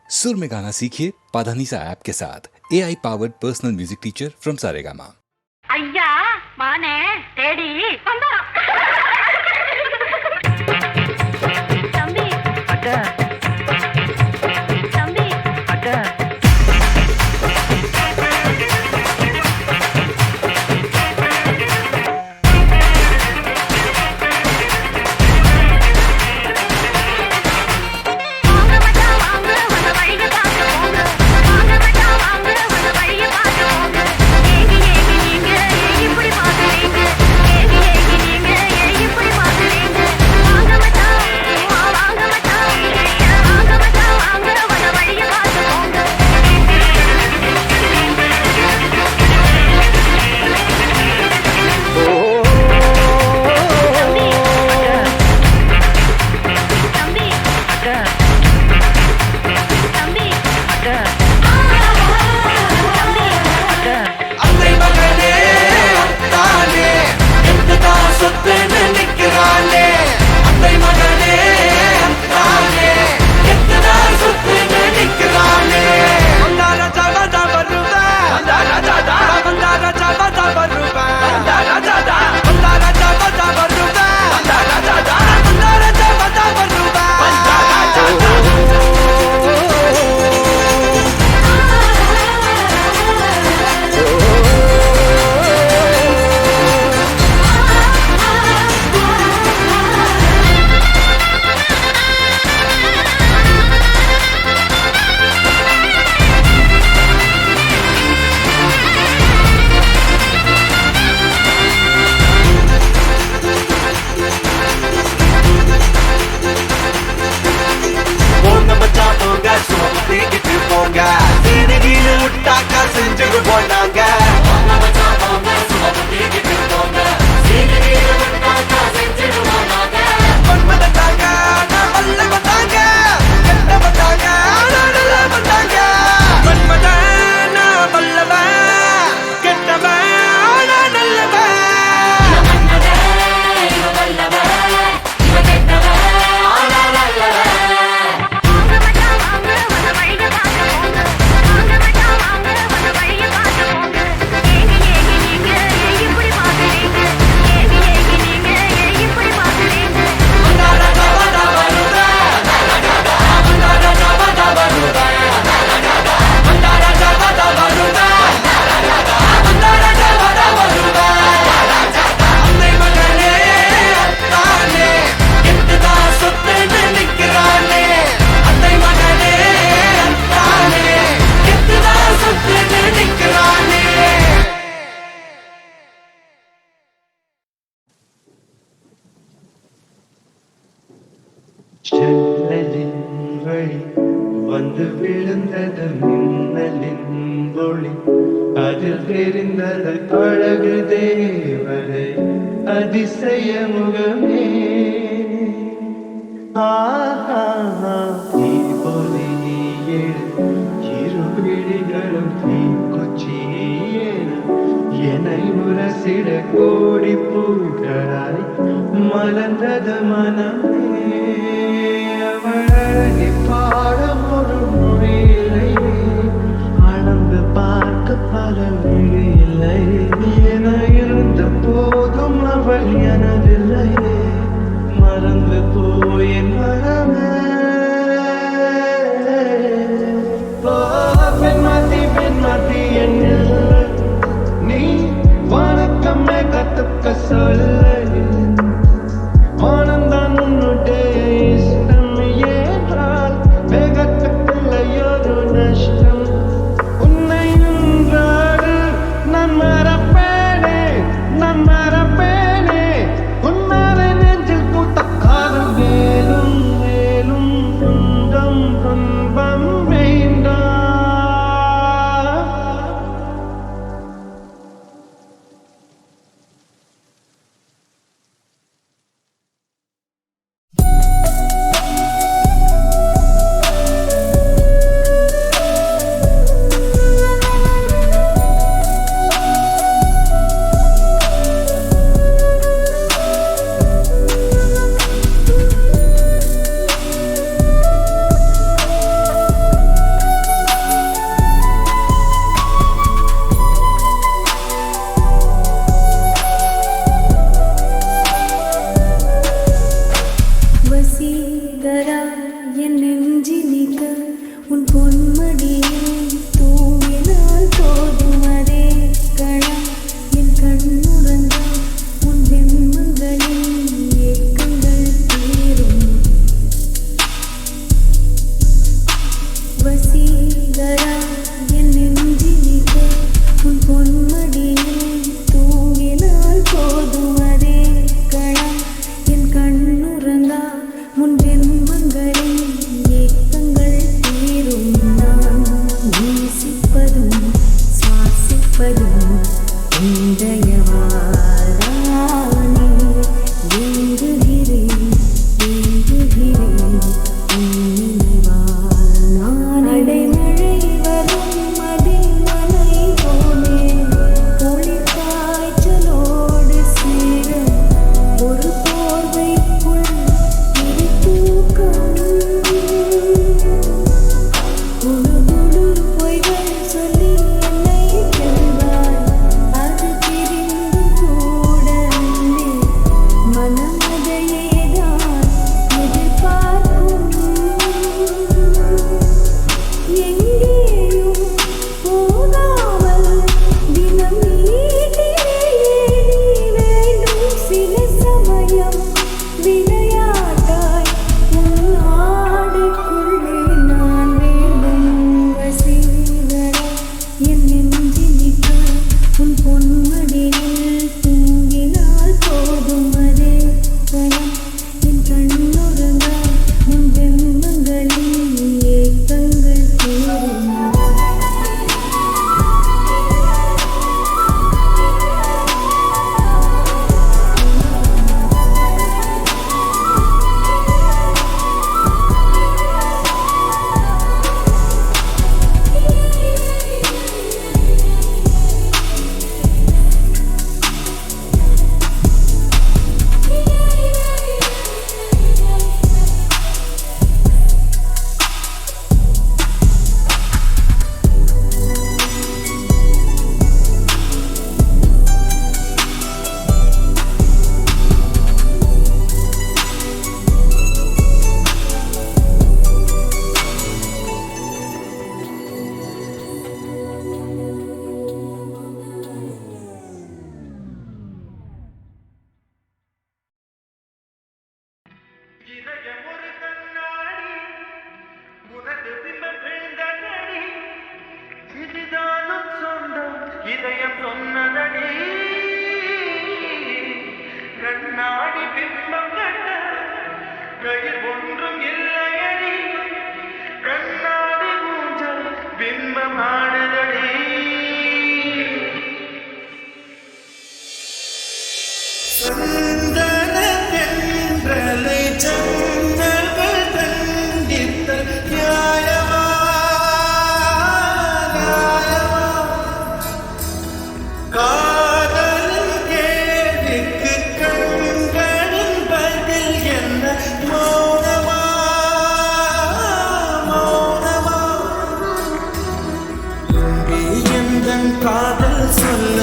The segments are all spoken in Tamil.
सुर में गाना सीखिए पाधानीसा ऐप के साथ AI powered personal music teacher from Saregama. ஐயா மானே தேடி வந்தாராம். தம்பி அக்கா தம்பி அக்கா வாங்க மச்சான் வாங்க வந்த வழிய பார்த்து போங்க. வாங்க மச்சான் வாங்க வந்த வழிய பார்த்து போங்க. ஏங்கி ஏங்கி நீங்க இப்படி பார்க்கறீங்க. ஏங்கி ஏங்கி நீங்க இப்படி பார்க்கறீங்க. வாங்க மச்சான் வாங்க மச்சான் வாங்க மச்சான் வாங்க வந்த வழிய பார்த்து போங்க. தம்பி அக்கா தம்பி அக்கா தம்பி அக்கா அன்னை மகனே அத்தானே என்னதான் சொத்துன்னு நிக்கிறானே அன்னை மகனே அத்தானே என்னதான் சொத்துன்னு நிக்கிறானே வந்தார ஜாவதா வருவேன் வந்தார ஜாதா வந்தார ஜாவதா வருவேன் வந்தார ஜாதா வந்தார ஜாவதா வருவேன் வந்தார ஜாதா வந்தார ஜாவதா வருவேன் வந்தார ஜாதா போங்க மச்சான் போங்க சுமத்திக்கிட்டு போங்க சீனகின்னு விட்டாக்கா செஞ்சுட்டு போனாங்க வந்தாங்க நான் வல்ல வந்தாங்க கெட்ட வந்தாங்க நான் நல்ல வந்தாங்க மன்மதன் நான் வல்லவன் கெட்டவன் நான் நல்லவன் வாங்க மச்சான் வாங்க வந்த வழிய பார்த்து போங்க. வாங்க மச்சான் வாங்க வந்த வழிய பார்த்து போங்க. ஏங்கி ஏங்கி நீங்க இப்படி பார்க்கறீங்க. ஏங்கி ஏங்கி நீங்க இப்படி பார்க்கறீங்க. வந்தார ஜாவதா வருவேன் வந்தார ஜாவதா வருவேன் வந்தார ஜாவதா வருவேன் வந்தார ஜாவதா வருவேன் அன்னை மகனே அத்தானே என்னதான் சொத்துன்னு நிக்கிறானே அன்னை மகனே அத்தானே என்னதான் சொத்துன்னு நிக்கிறானே ஜன்னலின் வழி வந்து விழுந்தது மின்னலின் ஒளி அதில் தெரிந்தது அழகு தேவதை அதிசய முகமே ஆஹா தீ பொலி எழு இரு விழிகளும் தீக்குச்சியேன என்னை முரசிட கோடி பூக்களாய் மலர்ந்தது மனமே அவள் அழகை பாட ஒரு மொழி இல்லை அளந்து பார்க்க பல விழி இல்லை என இருந்த போதும் அவள் எனதில்லை மறந்து போய் என் மனமே பெண்மாத்தி என்னில் நீ வணக்கமே கத்துக்க சொல்ல ஆனந்தான் உன்னுடைய இன்பமானதடி சந்தனத்தென்றலை சந்தர்கள் தண்டித்த நியாயமா நியாயமா காதலின் கேள்விக்கு கண்களின் பதில் என்ன மௌனமா மௌனமா எந்தன் காதல் சொல்ல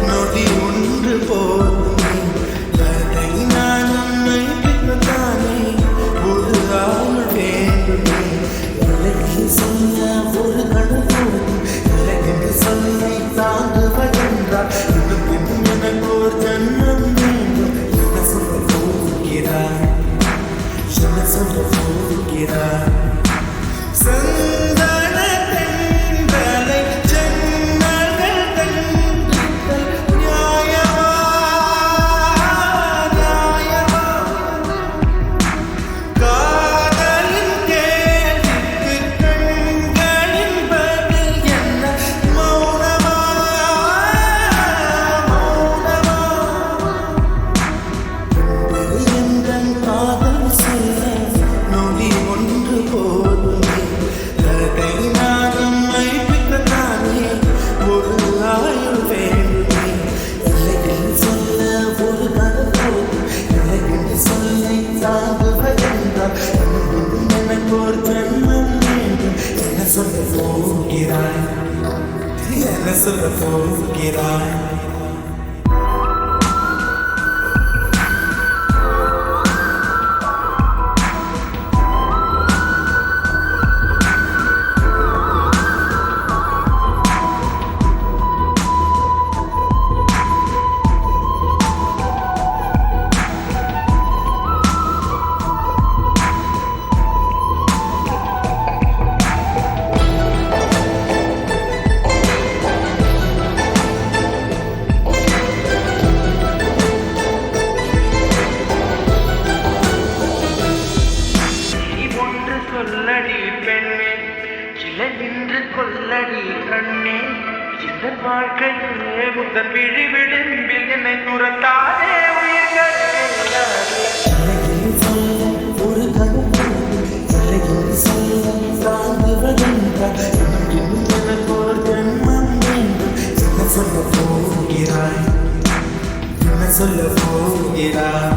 நொடி ஒன்று போதுமே அதை நான் உன்னை பின்தானே ஒரு ஆள் வேண்டுமே உலகில் சொல்ல ஒரு கடல் போதும் உலகில் சொல்லை தாங்குவதென்றால் இன்னும் இன்னும் எனக்கு ஒரு ஜன்மம் வேண்டும் என்ன சொல்ல போகிறாய் என்ன சொல்ல போகிறாய் சந்தனத்தென்றலை ஜன்னல்கள் தண்டித்தல் நியாயமா நியாயமா காதலின் கேள்விக்கு கண்களின் பதில் என்ன மௌனமா மௌனமா எந்தன் காதல் சொல்ல நொடி ஒன்று போதுமே அதை நான் உம்மை பின்தானே ஒரு ஆயுள் வேண்டுமே உலகில் சொல்ல ஒரு கதை போதும் உலகில் சொல்லை தாங்குவதென்றால் இன்னும் எனக்கு ஒரு ஜன்மம் வேண்டும் என்ன சொல்ல போகிறாய் என்ன சொல்ல போகிறாய் ஒன்று சொல்லடி பெண்ணே சிலை நின்று கொல்லடி கண்ணே இந்த வாழ்க்கையிலே முதல் விழி விளிம்பில் என்னை துரத்தாதே உயிர்களே ஒரு சொல்ல போகிறாய் என்ன சொல்ல போகிறாய்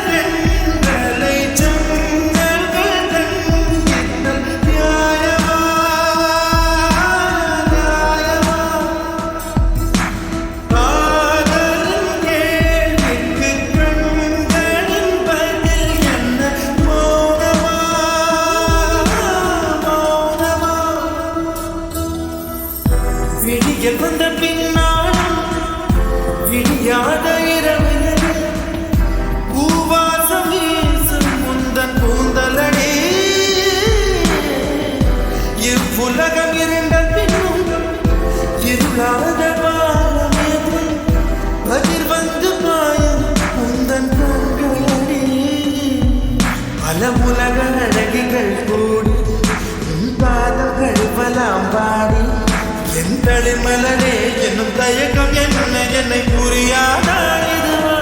சந்தனத்தென்றலை ஜன்னல்கள் தண்டித்தல் நியாயமா நியாயமா காதலின் கேள்விக்கு கண்களின் பதில் என்ன மௌனமா மௌனமா விடியல் வந்த பின்னாலும் விடியாத இரவிலே பூவாசம் வீசும் முந்தன் பூந்தலடி இவ்வுலகம் இருண்ட பின்னும் இருளாத பாலமேது பதிர் வந்து பாயும் முந்தன் கண்களடி பல உலக அழகிகள் கூடி பாதங்கள் பலாம் பாடி என் தளிமலரே என்னும் தயக்கம் என்ன என்னை புரியாதா இதுவா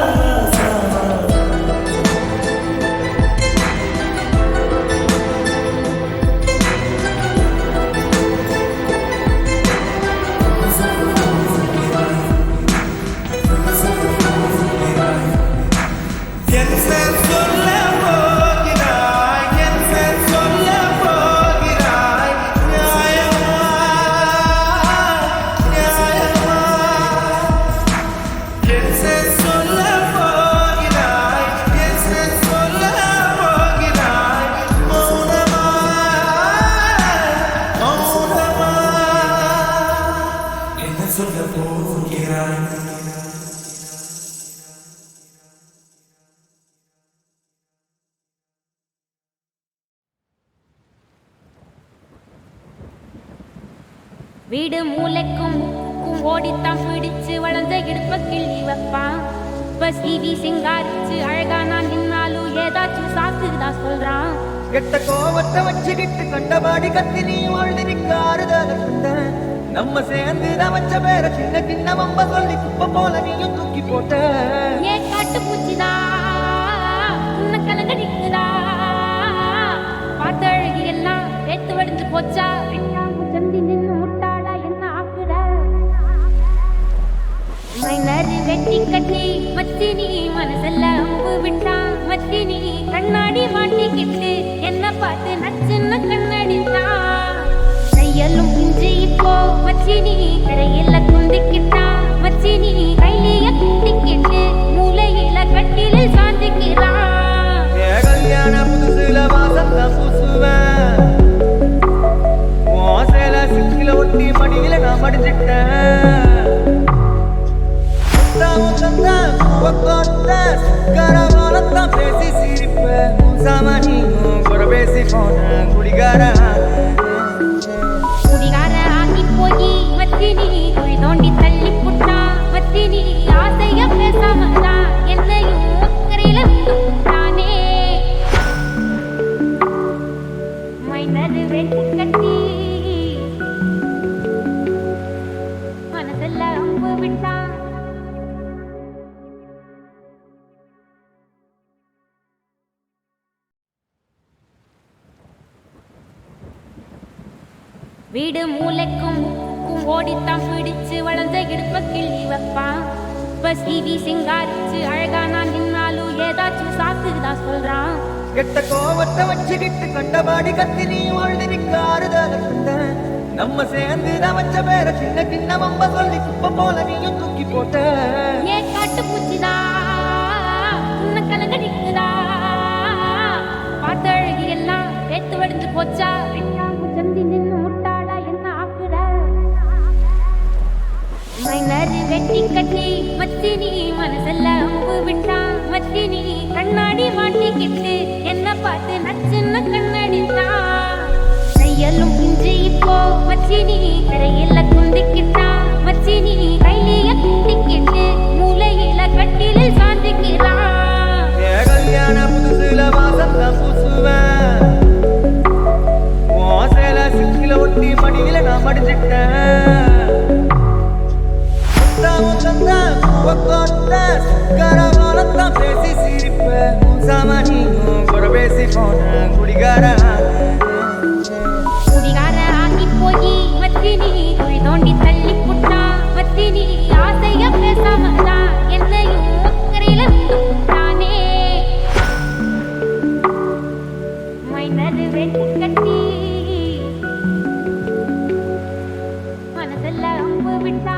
என் பேர் சொல்ல போகிறாய் என் பேர் சொல்ல போகிறாய் நியாயமா நியாயமா என் பேர் சொல்ல போகிறாய் என் பேர் சொல்ல போகிறாய் மௌனமா மௌனமா என்ன சொல்ல போகிறாய் வீடு மூளைக்கும் ஓடித்தான் பிடிச்சு வளர்ந்த இடுப்ப கிள்ளி வைப்பான். இப்ப சீவி சிங்காரிச்சு அழகா நான் நின்னாலும் ஏதாச்சும் சாக்குதான் சொல்றான். கெட்ட கோவத்தை வச்சுக்கிட்டு கண்டபாடி கத்தி நீ வாழ்ந்து நிக்காருதல நம்ம சேர்ந்து வச்ச பேர சின்ன சின்ன வம்ப சொல்லி குப்பை போல நீயும் தூக்கி போட்ட ஏ காட்டு பூச்சிதா உன்னை கலங்க நிக்குதா பார்த்த அழகி எல்லாம் வேத்து வடிஞ்சு போச்சா சந்தி நின்னு முட்டாளா என்ன ஆக்குற மைனரு வெட்டி கட்டி மத்தி நீ மனசெல்ல அம்பு விட்டா மத்தி நீ கண்ணாடி மாட்டிக்கிட்டு என்ன பார்த்து நச்சுன்னு கண்ணடிச்சா கையெல்லும் பிஞ்சு இப்போ மச்சி நீ கடையில குந்திக்கிட்டா மச்சி நீ கையில குந்திக்கிட்டு மூளையில கட்டிலில் சாந்திக்கிறா கல்யாண புதுசுல வாசம் தான் பூசுவேன் சேல சிக்கில ஒட்டி மடியில நான் மடிச்சிட்டேன் பேசி சிரிப்பேன் பேசி போன குடிகார குடிகார ஆகி போய் மத்தி நீ குழி தோண்டி தள்ளி புட்டா மத்தி நீ ஆசைய பேசாமலா என்னையும் அக்கறையில விட்டுட்டானே மைனரு வெட்டி கட்டி மனசெல்ல அம்பு விட்டா வீடு மூளைக்கும் ஓடித்தான் பிடிச்சு வளர்ந்த இடுப்ப கிள்ளி வைப்பான் பஸ் டிவி சிங்காரிச்சு அழகா நான் நின்னாலும் ஏதாச்சும் சாக்குதான் சொல்றான் கெட்ட கோவத்தை வச்சுக்கிட்டு கண்டபாடி கத்தி நீ வாழ்ந்து நிக்காருதல நம்ம சேர்ந்து வச்ச பேர சின்ன சின்ன வம்ப சொல்லி குப்பை போல நீயும் தூக்கி போட்ட ஏ காட்டு பூச்சிதா உன்னை கலங்க நிக்குதா பார்த்த அழகி எல்லாம் வேத்து வடிஞ்சு போச்சா சந்தி நின்னு முட்டாளா என்ன ஆக்குற மைனரு வெட்டி கட்டி மத்தி நீ மனசெல்ல அம்பு விட்டா மத்தி நீ கண்ணாடி மாட்டிக்கிட்டு என்ன பார்த்து நச்சுன்னு கண்ணடிச்சா கையெல்லும் பிஞ்சு இப்போ மச்சி நீ கடையில குந்திக்கிட்டா மச்சி நீ கையில குந்திக்கிட்டு மூளையில கட்டிலில் சாந்திக்கிறா கல்யாண புதுசுல வாசம் தான் பூசுவேன் சேல சிக்கில ஒட்டி மடியில நான் மடிச்சிட்டேன் பேசி சிரிப்பேன் பேசி போன குடிகார குடிகார ஆகி போய் மத்தி நீ குழி தோண்டி தள்ளி புட்டா மத்தி நீ ஆசைய பேசாமலா என்னையும் அக்கறையில விட்டுட்டானே மைனரு வெட்டி கட்டி மனசெல்ல அம்பு விட்டா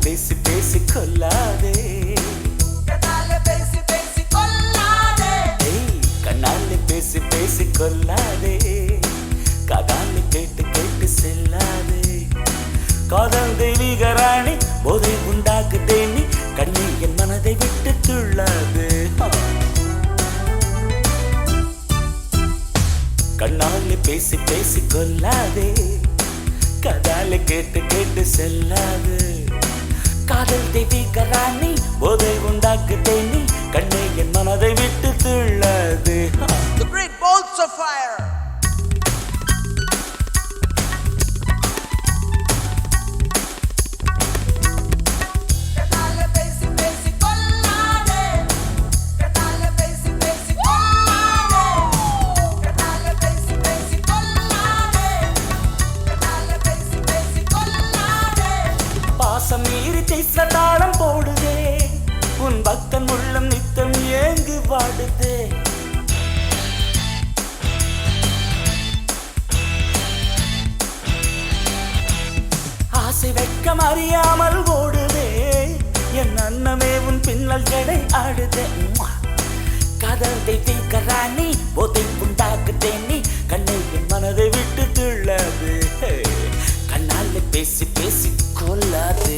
பேசி பேசி கொல்லாதே கண்ணாலே பேசி பேசி கொல்லாதே காதாலே கேட்டு கேட்டு செல்லாதே காதல் தெய்வீக ராணி போதை உண்டாக்குதே நீ கண்ணி என் மனதை விட்டு துள்ளாது கண்ணாலே பேசி பேசி கொல்லாதே காதாலே கேட்டு கேட்டு செல்லாது காதல் தெய்வீக ராணி போதை உண்டாக்குதே நீ கண்ணே என் மனதை விட்டு துள்ளாது The great bolts of fire. பாசம் மீறி திசதாளம் போடுதே உன் பக்தன் உள்ளம் நித்தம் ஏங்கு வாடுதே மனம் அறியாமல் ஓடுதே என் அன்னமே உன் பின்னல் ஜடை ஆடுதே காதல் தெய்வீக ராணி போதை உண்டாக்குதே நீ கண்ணை என் மனதை விட்டு துள்ளாது கண்ணால் பேசி பேசி கொள்ளாது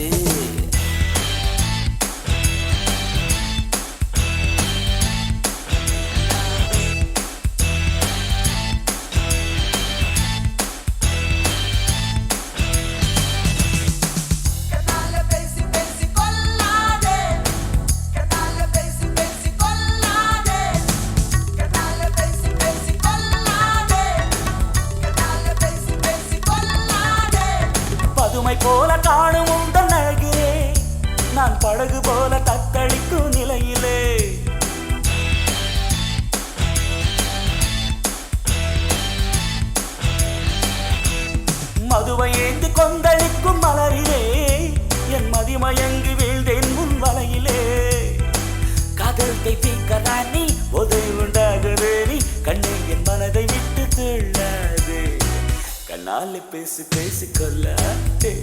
பதுமை போல காணும் உந்தன் அழகிலே நான் படகு போல தத்தளிக்கும் நிலையிலே மதுவை ஏந்தி கொந்தளிக்கும் மலரிலே என் மதிமயங்கி வீழ்ந்தேன் முன் வலையிலே காதல் தெய்வீக ராணி உதவி உண்டாகுதே நீ கண்ணை என் மனதை விட்டு துள்ளாது கண்ணால் பேசி பேசி கொள்ளாதே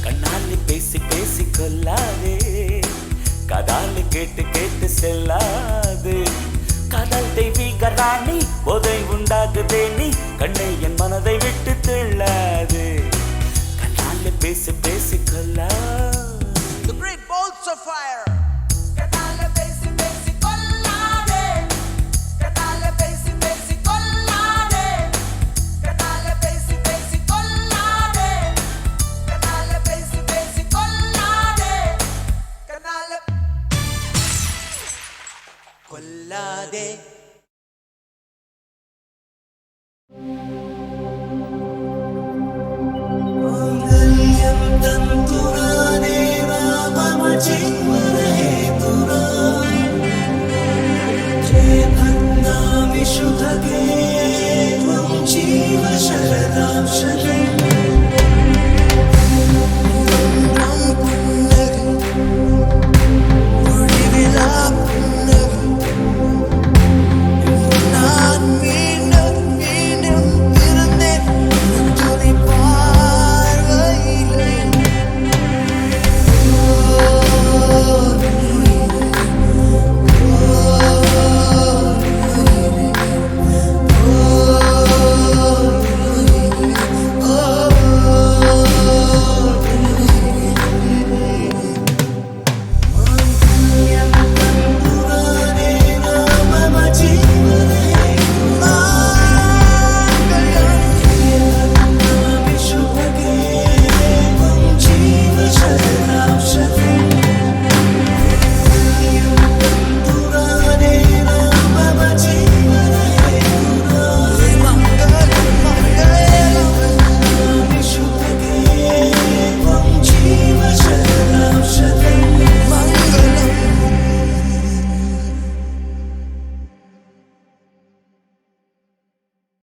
கண்ணால் பேசி பேசி கொள்ளாதே கதால் கேட்டு கேட்டு செல்லாது காதல் தெய்வீக ராணி போதை உண்டாகுதே நீ கண்ணை என் மனதை விட்டு துள்ளாது கண்ணால் பேசி பேசி கொள்ளாது The great bolts of fire. கொல்லாதே தந்துரானே ராமமஜி